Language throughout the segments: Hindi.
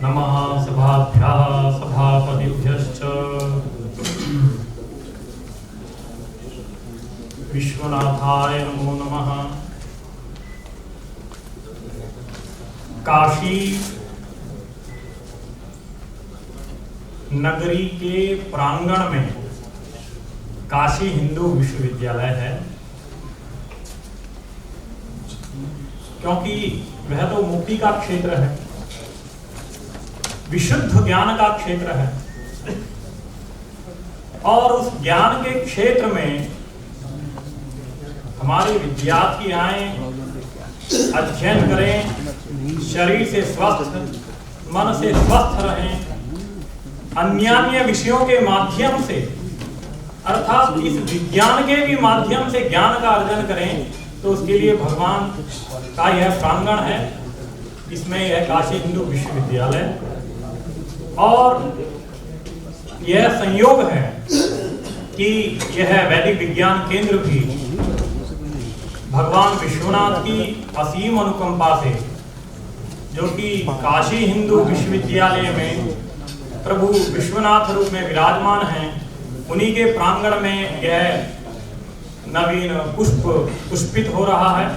नमः सभाभ्यः सभापतिभ्यश्च विश्वनाथाय नमो नमः। काशी नगरी के प्रांगण में काशी हिंदू विश्वविद्यालय है, क्योंकि वह तो मुक्ति का क्षेत्र है, विशुद्ध ज्ञान का क्षेत्र है, और उस ज्ञान के क्षेत्र में हमारे विद्यार्थी आए, अध्ययन करें, शरीर से स्वस्थ, मन से स्वस्थ रहें, अन्य विषयों के माध्यम से अर्थात इस विज्ञान के भी माध्यम से ज्ञान का अर्जन करें, तो उसके लिए भगवान का यह प्रांगण है। इसमें यह काशी हिंदू विश्वविद्यालय, और यह संयोग है कि यह वैदिक विज्ञान केंद्र भी भगवान विश्वनाथ की असीम अनुकंपा से, जो कि काशी हिंदू विश्वविद्यालय में प्रभु विश्वनाथ रूप में विराजमान हैं, उन्हीं के प्रांगण में यह नवीन पुष्पित हो रहा है।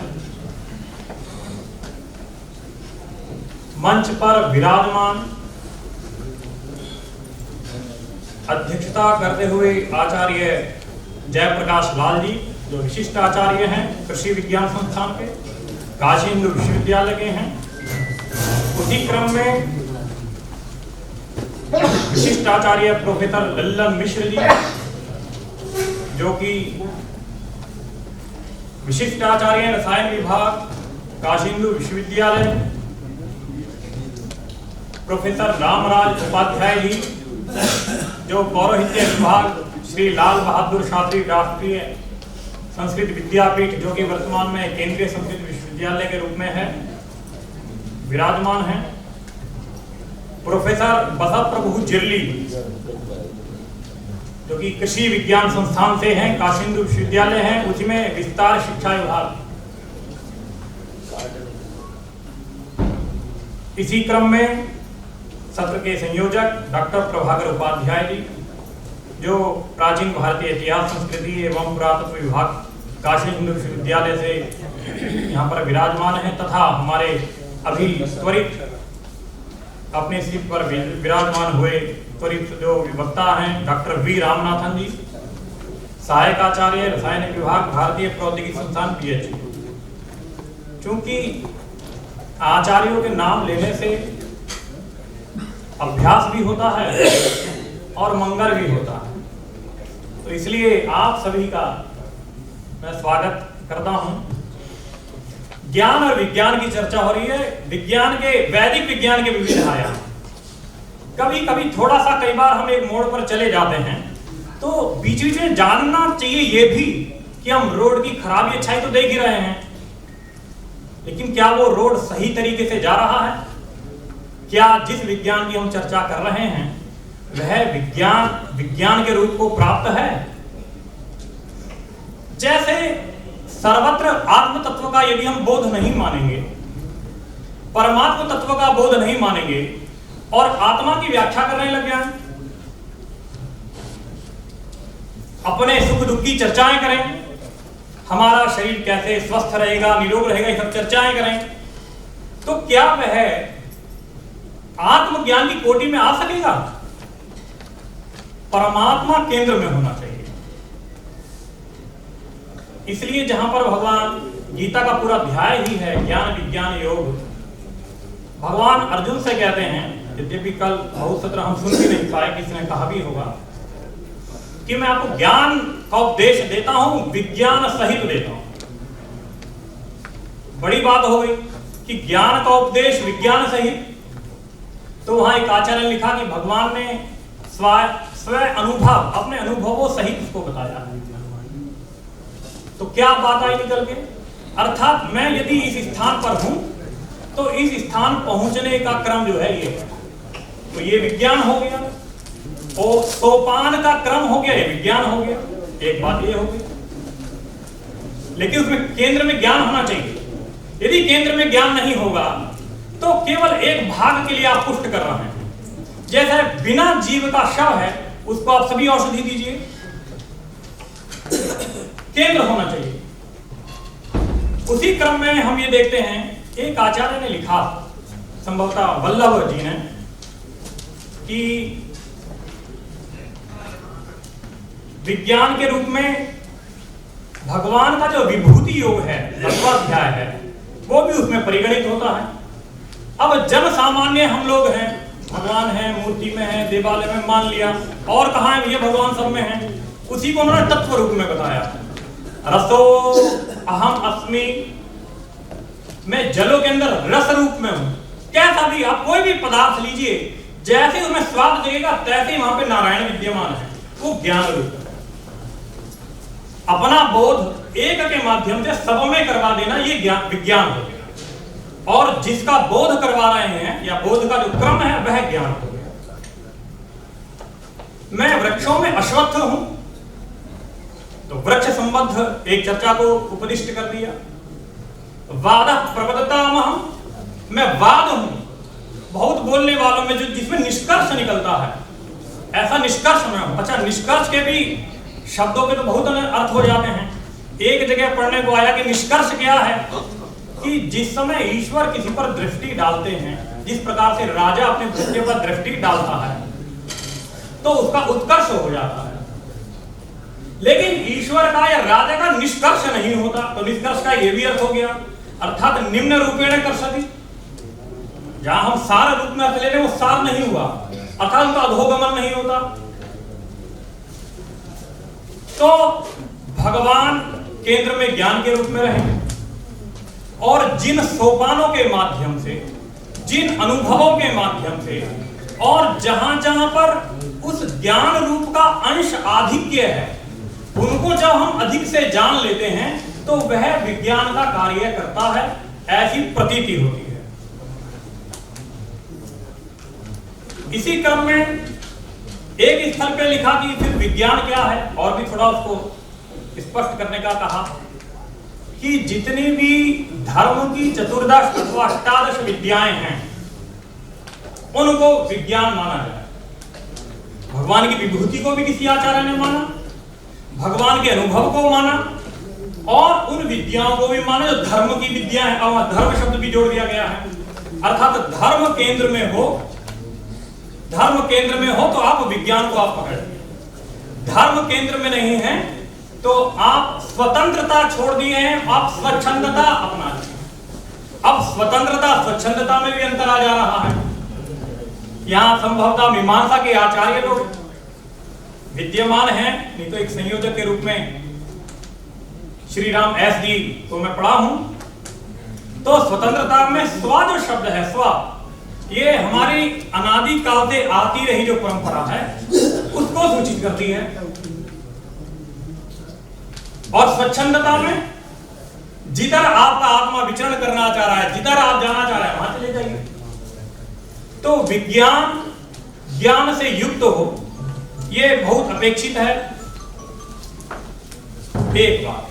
मंच पर विराजमान अध्यक्षता करते हुए आचार्य जयप्रकाश लाल जी, जो विशिष्ट आचार्य हैं कृषि विज्ञान संस्थान के, काशी हिंदू विश्वविद्यालय के हैं। उसी क्रम में विशिष्ट आचार्य प्रोफेसर लल्लन मिश्र जी, जो कि विशिष्ट आचार्य रसायन विभाग काशी हिंदू विश्वविद्यालय, प्रोफेसर रामराज उपाध्याय जी, जो पौरोहित्य विभाग श्री लाल बहादुर शास्त्री राष्ट्रीय संस्कृत विद्यापीठ, जो कि वर्तमान में केंद्रीय संस्कृत विश्वविद्यालय के रूप में है, विराजमान हैं। प्रोफेसर बसव प्रभु जिरली, जो कि कृषि विज्ञान संस्थान से हैं, काशी हिंदू विश्वविद्यालय है, उसमें विस्तार शिक्षा विभाग। इसी क्रम में सत्र के संयोजक डॉक्टर प्रभाकर उपाध्याय जी, जो प्राचीन भारतीय इतिहास संस्कृति एवं पुरातत्व विभाग काशी हिंदू विश्वविद्यालय से यहाँ पर विराजमान है, तथा हमारे अभी त्वरित अपने सीट पर विराजमान हुए त्वरित जो वक्ता हैं डॉक्टर वी रामनाथन जी, सहायक आचार्य रसायन विभाग भारतीय प्रौद्योगिकी संस्थान पीएचडी। चूंकि आचार्यों के नाम लेने से अभ्यास भी होता है और मंगल भी होता है, तो इसलिए आप सभी का मैं स्वागत करता हूं। ज्ञान और विज्ञान की चर्चा हो रही है, विज्ञान के, वैदिक विज्ञान के विविध आयाम। कभी कभी थोड़ा सा, कई बार हम एक मोड़ पर चले जाते हैं, तो बीच बीच में जानना चाहिए ये भी कि हम रोड की खराबी अच्छाई तो देख ही रहे हैं, लेकिन क्या वो रोड सही तरीके से जा रहा है? क्या जिस विज्ञान की हम चर्चा कर रहे हैं वह विज्ञान के रूप को प्राप्त है? जैसे सर्वत्र आत्म तत्व का यदि हम बोध नहीं मानेंगे, परमात्म तत्व का बोध नहीं मानेंगे और आत्मा की व्याख्या करने लग जाएं, अपने सुख दुख की चर्चाएं करें, हमारा शरीर कैसे स्वस्थ रहेगा, निरोग रहेगा, ये सब चर्चाएं करें, तो क्या वह आत्मज्ञान की कोटि में आ सकेगा? परमात्मा केंद्र में होना चाहिए। इसलिए जहां पर भगवान गीता का पूरा अध्याय ही है ज्ञान विज्ञान योग, भगवान अर्जुन से कहते हैं, यद्यपि कल बहुत सत्र हम सुन भी नहीं पाए, किसी ने कहा भी होगा कि मैं आपको ज्ञान का उपदेश देता हूं, विज्ञान सहित देता हूं। बड़ी बात हो गई कि ज्ञान का उपदेश विज्ञान सहित। तो वहां एक आचार्य ने लिखा कि भगवान ने स्व अनुभव, अपने अनुभवों सहित उसको बताया। तो क्या बात आई निकल के? अर्थात मैं यदि इस स्थान पर हूं तो इस स्थान पहुंचने का क्रम जो है ये, तो ये विज्ञान हो गया, और सोपान का क्रम हो गया, ये विज्ञान हो गया। एक बात ये हो गई, लेकिन उसमें केंद्र में ज्ञान होना चाहिए। यदि केंद्र में ज्ञान नहीं होगा तो केवल एक भाग के लिए आप पुष्ट कर रहे हैं। जैसे बिना जीव का शव है, उसको आप सभी औषधि दीजिए, केंद्र होना चाहिए। उसी क्रम में हम ये देखते हैं, एक आचार्य ने लिखा, संभवतः वल्लभ जी ने, कि विज्ञान के रूप में भगवान का जो विभूति योग है, तत्वाध्याय है, वो भी उसमें परिगणित होता है। अब जन सामान्य हम लोग हैं, भगवान है, मूर्ति में है, देवालय में मान लिया, और कहाँ है, ये भगवान सब में है। उसी को उन्होंने तत्व रूप में बताया। रसो अहम अस्मि, मैं जलों के अंदर रस रूप में हूं। कैसा भी आप कोई भी पदार्थ लीजिए, जैसे उसमें स्वाद देगा तैसे ही वहां पे नारायण विद्यमान है, वो ज्ञान रूप है। अपना बोध एक के माध्यम से सब में करवा देना, ये ज्ञान विज्ञान हो गया। और जिसका बोध करवा रहे हैं या बोध का जो क्रम है, वह ज्ञान हो गया। मैं वृक्षों में अश्वत्थ हूं, तो वृक्ष संबद्ध एक चर्चा को उपदिष्ट कर दिया। वाद प्रबद्धतामहं, मैं वाद हूं, बहुत बोलने वालों में जो जिसमें निष्कर्ष निकलता है, ऐसा निष्कर्ष में हूं। अच्छा, निष्कर्ष के भी शब्दों के तो बहुत अर्थ हो जाते हैं। एक जगह पढ़ने को आया कि निष्कर्ष क्या है, कि जिस समय ईश्वर किसी पर दृष्टि डालते हैं, जिस प्रकार से राजा अपने बच्चे पर दृष्टि डालता है, तो उसका उत्कर्ष हो जाता है। लेकिन ईश्वर का या राजा का निष्कर्ष नहीं होता, तो निष्कर्ष का यह भी अर्थ हो गया, अर्थात निम्न रूपेण कर्षति। जहां हम सार रूप में अर्थ ले रहे, वो सार नहीं हुआ, अर्थात उनका अधोगमन नहीं होता। तो भगवान केंद्र में ज्ञान के रूप में रहे, और जिन सोपानों के माध्यम से, जिन अनुभवों के माध्यम से, और जहां जहां पर उस ज्ञान रूप का अंश आधिक्य है, उनको जब हम अधिक से जान लेते हैं, तो वह विज्ञान का कार्य करता है, ऐसी प्रतीति होती है। इसी क्रम में एक स्थल पे लिखा कि फिर विज्ञान क्या है, और भी थोड़ा उसको स्पष्ट करने का कहा कि जितनी भी धर्म की चतुर्दश अथवा अष्टादश विद्याएं हैं, उनको विज्ञान माना जाए। भगवान की विभूति को भी किसी आचार्य ने माना, भगवान के अनुभव को माना, और उन विद्याओं को भी माना जो धर्म की विद्या है। और धर्म शब्द भी जोड़ दिया गया है, अर्थात धर्म केंद्र में हो, धर्म केंद्र में हो तो आप विज्ञान को आप पकड़ लिया। धर्म केंद्र में नहीं है तो आप स्वतंत्रता छोड़ दिए हैं, आप स्वच्छंदता अपना लिए। अब स्वतंत्रता स्वच्छंदता में भी अंतर आ जा रहा है। यहां संभवतः मीमांसा के आचार्य लोग विद्यमान हैं, नहीं तो एक संयोजक के रूप में श्री राम एस डी को मैं पढ़ा हूं। तो स्वतंत्रता में स्व जो शब्द है, स्व, ये हमारी अनादि काल से आती रही जो परंपरा है, उसको सूचित करती है। और स्वच्छंदता में जिधर आपका आत्मा विचरण करना चाह रहा है, जिधर आप जाना चाह रहे हैं, वहां चले जाइए। तो विज्ञान ज्ञान से युक्त हो, ये बहुत अपेक्षित है। एक बात,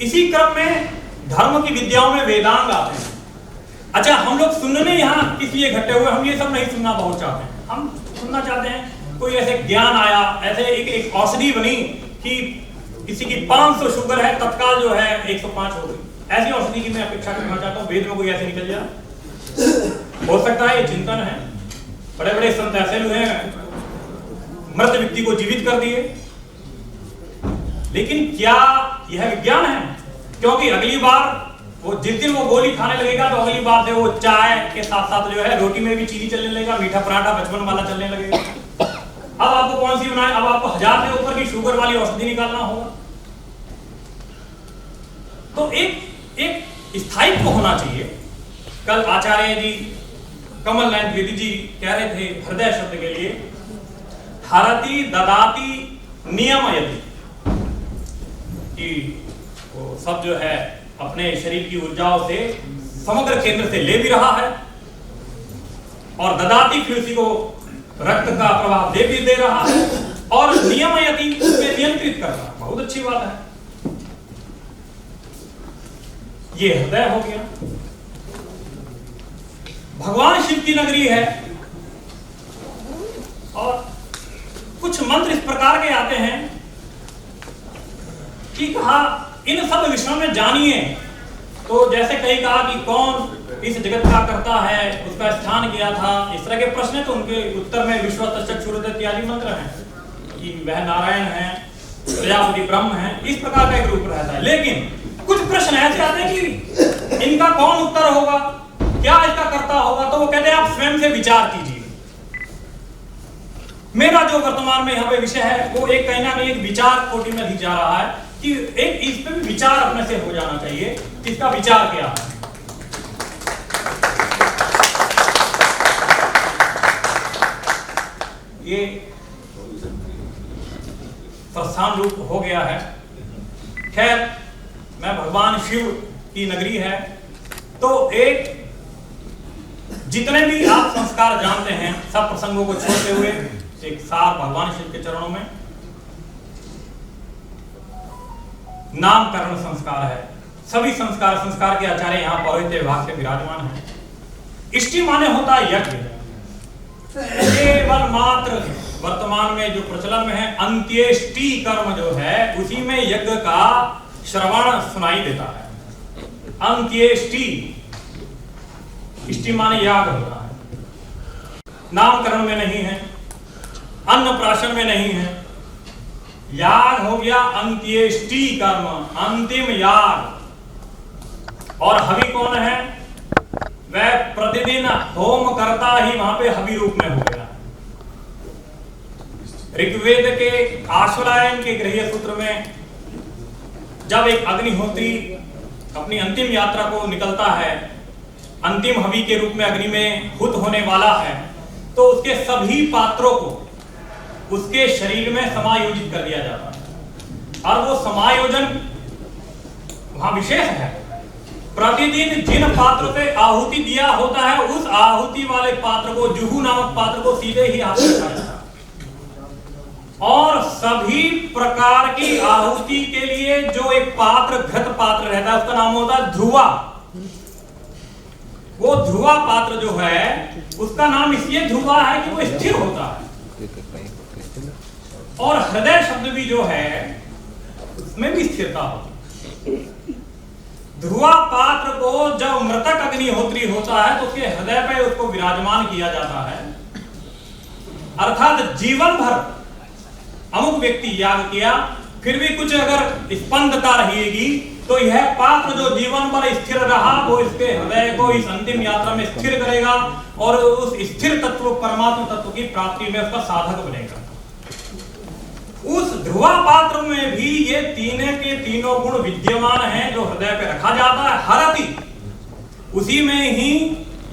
इसी क्रम में धर्म की विद्याओं में वेदांग आते हैं। अच्छा, हम लोग सुनने यहां किस लिए इकट्ठे हुए, हम ये सब नहीं सुनना बहुत चाहते हैं। हम सुनना चाहते हैं कोई ऐसे ज्ञान आया, ऐसे एक औषधि बनी कि किसी की 500 शुगर है, तत्काल जो है 105 हो गई। ऐसी औषधि की मैं अपेक्षा करना चाहता हूं, वेद में कोई ऐसे निकल जाए। हो सकता है ये चिंतन है, बड़े बड़े संत ऐसे हुए हैं, मृत व्यक्ति को जीवित कर दिए। लेकिन क्या यह विज्ञान है? क्योंकि अगली बार वो जिस दिन वो गोली खाने लगेगा, तो अगली बार से वो चाय के साथ साथ जो है रोटी में भी चीनी चलने लगेगा, मीठा पराठा बचपन वाला चलने लगेगा। अब आपको कौन सी बनाए? अब आपको 1000 से ऊपर की शुगर वाली औषधि निकालना होगा। तो एक स्थायित्व होना चाहिए। कल आचार्य जी कमल नयन द्विवेदी जी कह रहे थे हृदय शब्द के लिए, हरति ददाति नियमयति, कि वो सब जो है अपने शरीर की ऊर्जाओं से समग्र केंद्र से ले भी रहा है, और ददाती फिर उसी को रक्त का प्रवाह दे रहा है, और नियमयति उसमें नियंत्रित कर रहा है। बहुत अच्छी बात है। ये हृदय हो गया। भगवान शिव की नगरी है और कुछ मंत्र इस प्रकार के आते हैं कि कहा इन सब विषयों में जानिए। तो जैसे कई कहा कि कौन इस जगत का करता है, उसका स्थान किया था, इस तरह के प्रश्न। तो उनके उत्तर में विश्व चक्षुरुदय इत्यादि मंत्र हैं कि वह नारायण है, प्रजापति ब्रह्म है, इस प्रकार का एक रूप रहता है। लेकिन कुछ प्रश्न ऐसे आते हैं कि इनका कौन उत्तर होगा, क्या इसका करता होगा। तो वो कहते हैं आप स्वयं से विचार कीजिए। मेरा जो वर्तमान में यहाँ पे विषय है वो एक कहीं ना कहीं एक विचार कोटि में ही जा रहा है कि एक इस पे भी विचार अपने से हो जाना चाहिए, इसका विचार क्या है। ये प्रस्थान रूप हो गया है। खैर, मैं भगवान शिव की नगरी है तो एक जितने भी आप संस्कार जानते हैं सब प्रसंगों को छोड़ते हुए एक सार भगवान शिव के चरणों में नामकरण संस्कार है। सभी संस्कार के आचार्य यहाँ पौरोहित्य विभाग से विराजमान है। इष्टि माने होता है यज्ञ। केवल मात्र वर्तमान में जो प्रचलन में है अंत्येष्टि कर्म जो है उसी में यज्ञ का श्रवण सुनाई देता है। अंत्येष्टि, इष्टि माने याग होता है। नामकरण में नहीं है, अन्नप्राशन में नहीं है। याग हो गया अंत्येष्टि कर्म, अंतिम याग। और हवि कौन है? वह प्रतिदिन होम करता ही वहां पे हवि रूप में हो गया। ऋग्वेद के आश्वलायन के गृह्य सूत्र में जब एक अग्निहोत्री अपनी अंतिम यात्रा को निकलता है, अंतिम हवि के रूप में अग्नि में हुत होने वाला है, तो उसके सभी पात्रों को उसके शरीर में समायोजित कर दिया जाता है। और वो समायोजन वहां विशेष है। प्रतिदिन जिन पात्र से आहुति दिया होता है उस आहुति वाले पात्र को, जुहू नामक पात्र को सीधे ही हाथ में रखा जाता है। और सभी प्रकार की आहुति के लिए जो एक पात्र, घृत पात्र रहता है, उसका नाम होता है ध्रुवा। वो ध्रुवा पात्र जो है उसका नाम इसलिए ध्रुवा है कि वो स्थिर होता है। और हृदय शब्द भी जो है उसमें भी स्थिरता होती है। ध्रुवा पात्र को जब मृतक अग्निहोत्री होता है तो उसके हृदय पे उसको विराजमान किया जाता है। अर्थात जीवन भर अमुक व्यक्ति याग किया, फिर भी कुछ अगर स्पंदता रहेगी तो यह पात्र जो जीवन भर स्थिर रहा वो इसके हृदय को इस अंतिम यात्रा में स्थिर करेगा और उस स्थिर तत्व परमात्मा तत्व की प्राप्ति में उसका साधक बनेगा। उस ध्रुवा पात्र में भी ये तीनों के तीनों गुण विद्यमान हैं जो हृदय पे रखा जाता है। हरति, उसी में ही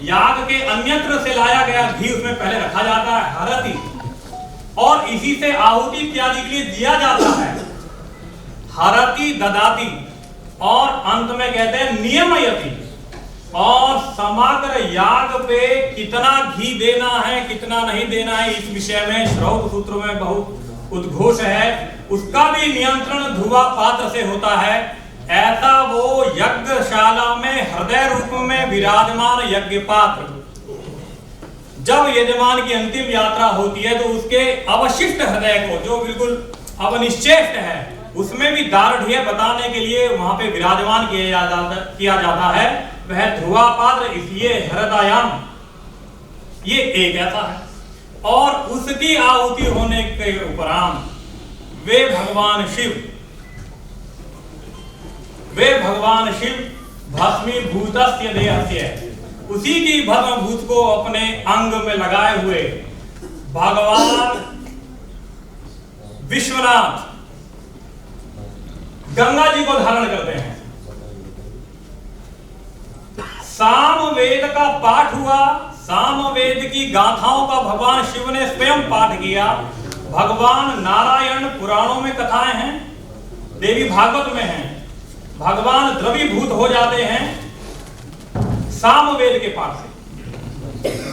याग के अन्यत्र से लाया गया घी उसमें पहले रखा जाता है, हरति, और इसी से आहुति इत्यादि के लिए दिया जाता है, हरति ददाति। और अंत में कहते हैं नियमयति। और समग्र याग पे कितना घी देना है कितना नहीं देना है इस विषय में श्रौत सूत्र में बहुत उद्घोष है। उसका भी नियंत्रण ध्रुवा पात्र से होता है। ऐसा वो यज्ञशाला में हृदय रूप में विराजमान यज्ञ पात्र जब यजमान की अंतिम यात्रा होती है तो उसके अवशिष्ट हृदय को जो बिल्कुल अवनिश्चेष्ट है उसमें भी दार्ढ़्य बताने के लिए वहां पे विराजमान किया जाता है। वह ध्रुवा पात्र इसलिए हृदयाम, ये एक ऐसा है। और उसकी आहुति होने के उपरांत वे भगवान शिव भस्मीभूतस्य देहस्य, उसी की भस्म भूत को अपने अंग में लगाए हुए भगवान विश्वनाथ गंगा जी को धारण करते हैं। सामवेद का पाठ हुआ, सामवेद की गाथाओं का भगवान शिव ने स्वयं पाठ किया। भगवान नारायण पुराणों में कथाएं हैं, देवी भागवत में हैं। भगवान द्रवीभूत हो जाते हैं सामवेद के पाठ से।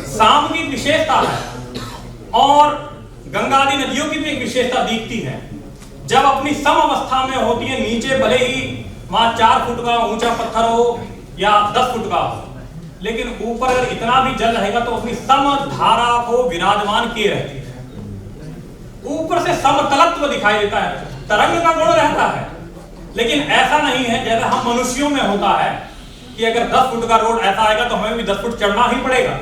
साम की विशेषता है और गंगा आदि नदियों की भी एक विशेषता दिखती है। जब अपनी सम अवस्था में होती है, नीचे भले ही वहां 4 फुट का ऊंचा पत्थर हो या 10 फुट का हो, लेकिन ऊपर अगर इतना भी जल रहेगा तो अपनी समधारा को विराजमान किए रहती है। ऊपर से समतलत्व दिखाई देता है, तरंग का गुण रहता है। लेकिन ऐसा नहीं है जैसा हम मनुष्यों में होता है कि अगर 10 फुट का रोड ऐसा आएगा तो हमें भी 10 फुट चढ़ना ही पड़ेगा।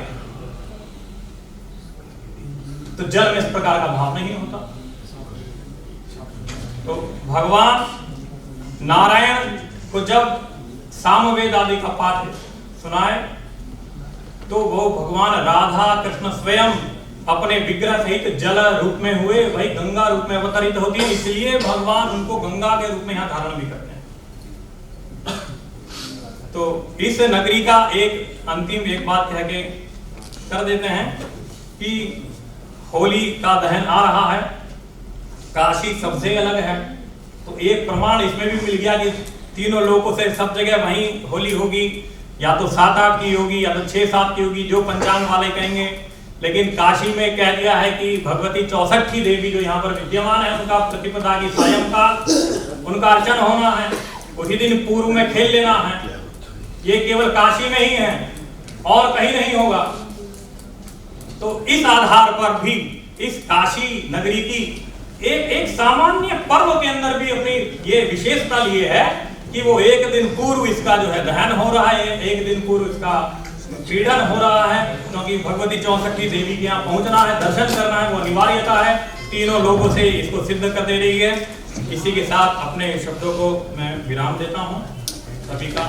तो जल में इस प्रकार का भाव नहीं होता। तो भगवान नारायण को जब सामवेद आदि का पाठ सुनाए तो वो भगवान राधा कृष्ण स्वयं अपने विग्रह सहित जल रूप में हुए, वही गंगा रूप में अवतरित होती है, इसलिए भगवान उनको गंगा के रूप में यहां धारण भी करते हैं। तो इस नगरी का एक अंतिम एक बात कह के कर देते हैं कि होली का दहन आ रहा है, काशी सबसे अलग है। तो एक प्रमाण इसमें भी मिल गया कि तीनों लोगों से सब जगह वहीं होली होगी, या तो 7-8 की होगी या तो 6-7 की होगी, जो पंचांग वाले कहेंगे। लेकिन काशी में कह दिया है कि भगवती 64 देवी जो यहाँ पर विद्यमान है उनका प्रतिपदा की सायंकाल उनका अर्चन होना है, उसी दिन पूर्व में खेल लेना है। ये केवल काशी में ही है और कहीं नहीं होगा। तो इस आधार पर भी इस काशी नगरी की एक सामान्य पर्व के अंदर भी अपनी ये विशेषता लिए है कि वो एक दिन पूर्व इसका जो है दहन हो रहा है, एक दिन पूर्व इसका पीड़न हो रहा है, क्योंकि भगवती 64 देवी के यहाँ पहुंचना है, दर्शन करना है, वो अनिवार्यता है। तीनों लोगों से इसको सिद्ध कर दे रही है। इसी के साथ अपने शब्दों को मैं विराम देता हूँ। सभी का